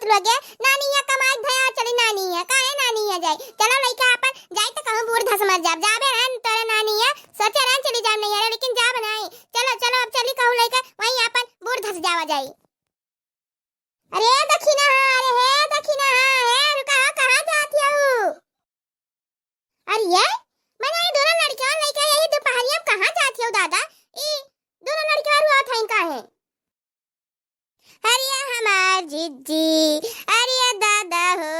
बहुत लगे नानी है कमाई भया चली नानी है काहे नानी है जाई चलो लइका अपन जाई त कहूं बूढ़ धस मर जाब जाबे रहन तोरे नानी है सोचे रहन चली जाब नहीं है लेकिन जा बनाई चलो चलो अब चली कहूं लइका वहीं अपन बूढ़ धस जावा जाई। अरे दखिना अरे हे दखिना हे रुका कहां जाती हो? अरे ये मैंने ये दोनों लड़कियां लइका यही दोपहरिया में कहां जाती हो दादा? ई दोनों लड़कियां रुआ था इनका है। अरे हमार जिज्जी अरे दादा हो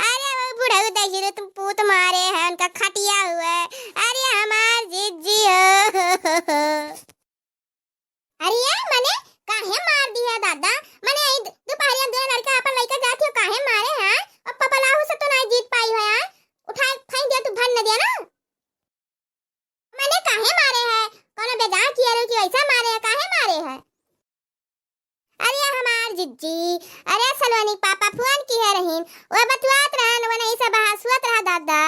अरे वो बूढ़ा देखिए रे तुम पूत मारे हैं उनका खटिया हुआ है अरे हमार जिज्जी हो अरे मने काहे मार दिया दादा मने दोपहरिया दोनों लड़का अपन लइका जाती हो काहे मारे हैं और पपलाहू से तो नहीं जीत पाई हो यार उठा फाइन दिया तू भन न दिया ना मने काहे मारे हैं कोनो बेजा किया रो कि ऐसा मारे हैं काहे मारे हैं? अरे हमार जिज्जी अरे सलोनी पापा फोन की है रहीन वो बतवात रहन वो नहीं सब हंसवत रहा दादा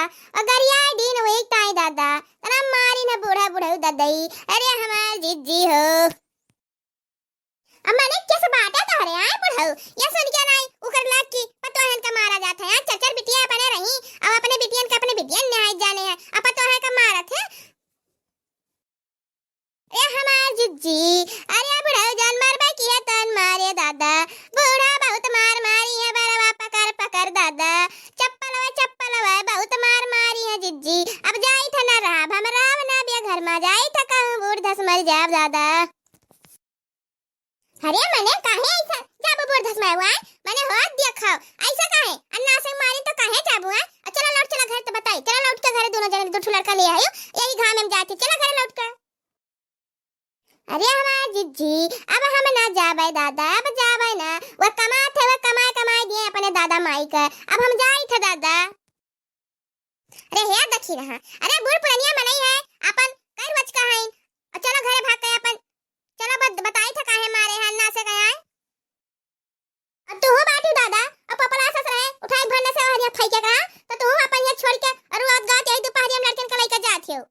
अगर ये दिन वही ताई दादा तना मारी न बूढ़ा बूढ़ा दादाई अरे हमार जिज्जी हो अम्मा ने कैसे बाटा तोहरे आए बुढ़ऊ ये सुन के नहीं उकर लाग की पतोहन का मारा जाता है चचर बिटिया अपने रही अब अपने बिटियन का अपने बिटियन ने आई जाने हैं अब पतोहन का मारत है। ए हमार जिज्जी अरे बुढ़ऊ जान मारबा की है तन मारे दादा बूढ़ा बहुत मार मारी है बरवा पकड़ पकड़ दादा चप्पल वे बहुत मार मारी है जिज्जी अब जाई था ना रहा हमरा ना बिया घर में जाई था कहूं बूढ़ धस मर जाब दादा। अरे मने काहे ऐसा जाबू बूढ़ धस में हुआ मने होत देखो ऐसा काहे अन्ना से मारी तो काहे जाबू है चलो लौट चला घर तो बताई चलो लौट के घर दोनों जने दो लड़का ले आयो यही घाम में जाती चलो घर लौट कर। अरे हमार जिज्जी अब हम ना जाबे दादा अब जाबे ना वो कमाए दिए अपने दादा माई का अब हम जाई थे दादा। अरे हे देखी रहा अरे बूढ़ पुरनिया मनई है अपन कर बच का है चलो घरे भाग के अपन चलो बताई था काहे मारे हैं अन्ना से कहे अब तू बाटू दादा अब पपला सस रहे उठाई भरने से हरिया खाई के कहा तो तू अपन ये छोड़ के और वो गात यही दोपहर में लड़कन का लेके जाती हो।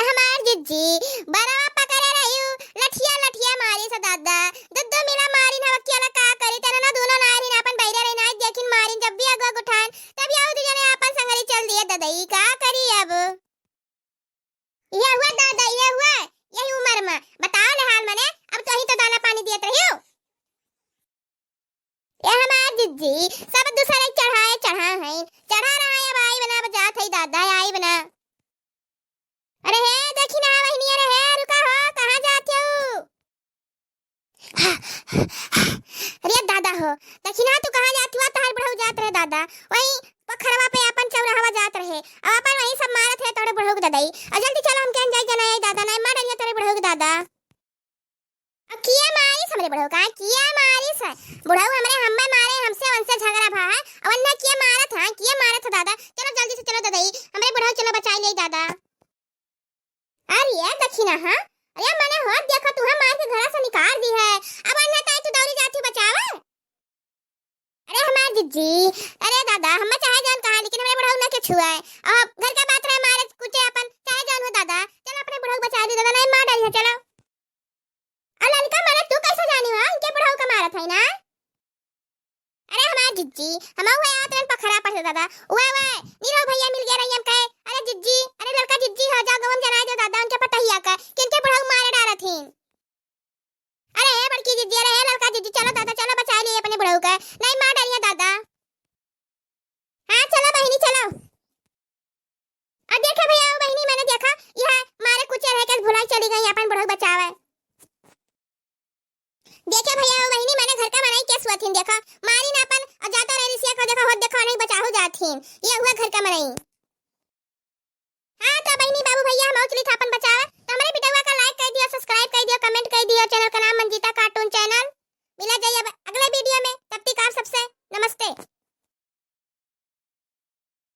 हमार जिज्जी बरवा पकड़े रही लठिया मारी से दादा दद्दो मिला मारी ना वकिया का करी तना ना दोनों नारी ना अपन बैरे रही ना देखिन मारी जब भी अगवा उठान तब याऊ तुझे ने अपन संगरी चल दिए दादाई का करी अब ये हुआ दादा ये हुआ यही उम्र में बताओ ले हाल मने अब तो ही तो दाना पानी दियत रही हो। ये हमार जिज्जी सब दूसरे चढ़ा है चढ़ा रहा है अब आई बना बजात है दादा आई बना। अरे हे देखी ना वही अरे हे रुका हो कहां जाते हो? अरे दादा हो देखी ना तू कहां जाती हो तार बढ़ऊ जात रहे दादा वही पोखरवा पे अपन चौराहा जात रहे अब अपन वही सब मारत है तोरे बढ़ऊ दादाई अब जल्दी चलो हम कहीं जाई जाना है दादा नहीं मार लिया तोरे बढ़ऊ दादा अब किया मारी हमरे बढ़ऊ का किया मारी से बढ़ऊ हमरे हम्मे मारे हमसे उनसे झगड़ा भा है अब अन्ना किया मारत है दादा चलो जल्दी से चलो दादाई हमरे बढ़ऊ चलो बचाई ले दादा। अरे दखिना हां अरे मैंने होत देखा तू हम मार के घर से निकाल दी है अब अन्ना ताई तू दौड़ी जाती बचावा। अरे हमार जिज्जी अरे दादा हम चाहे जान कहां लेकिन हमरे बढ़ऊ ना के छुआ है अब घर का बात रहे मारे कुछ अपन चाहे जान हो दादा चलो अपने बढ़ऊ बचा दी दादा नहीं मार डाली है चलो। लड़का मारे तू कैसे जानी हो इनके बढ़ऊ का मारत है ना? अरे हमार जिज्जी हम हुए आतन पखरा पर दादा ओए नीरव भैया मिल गया रही हम कहे अरे जिज्जी अरे लड़का जिज्जी हो जाओ गवम जना दो दादा उनके पता ही आका किनके बढ़ऊ मारे डाला थी। अरे हे बड़की जिज्जी अरे हे लड़का जिज्जी चलो दादा चलो बचा लिए अपने बढ़ऊ का नहीं मार डालिए दादा। हां चलो बहनी चलो अब देखे भैया बहनी मैंने देखा यह मारे कुछ रह के भुलाई चली गई अपन बढ़ऊ बचावे देखे भैया बहनी मैंने घर का बनाई केस हुआ थी देखा मारी ना अपन और जाता रहे रिसिया को देखा हो देखा नहीं बचाओ जाती ये हुआ घर का बनाई। हां तो बहनी बाबू भैया हम औचली था अपन बचावे तो हमारे वीडियो का लाइक कर दियो सब्सक्राइब कर दियो कमेंट कर दियो चैनल का नाम मंजीता कार्टून चैनल मिला जाइए।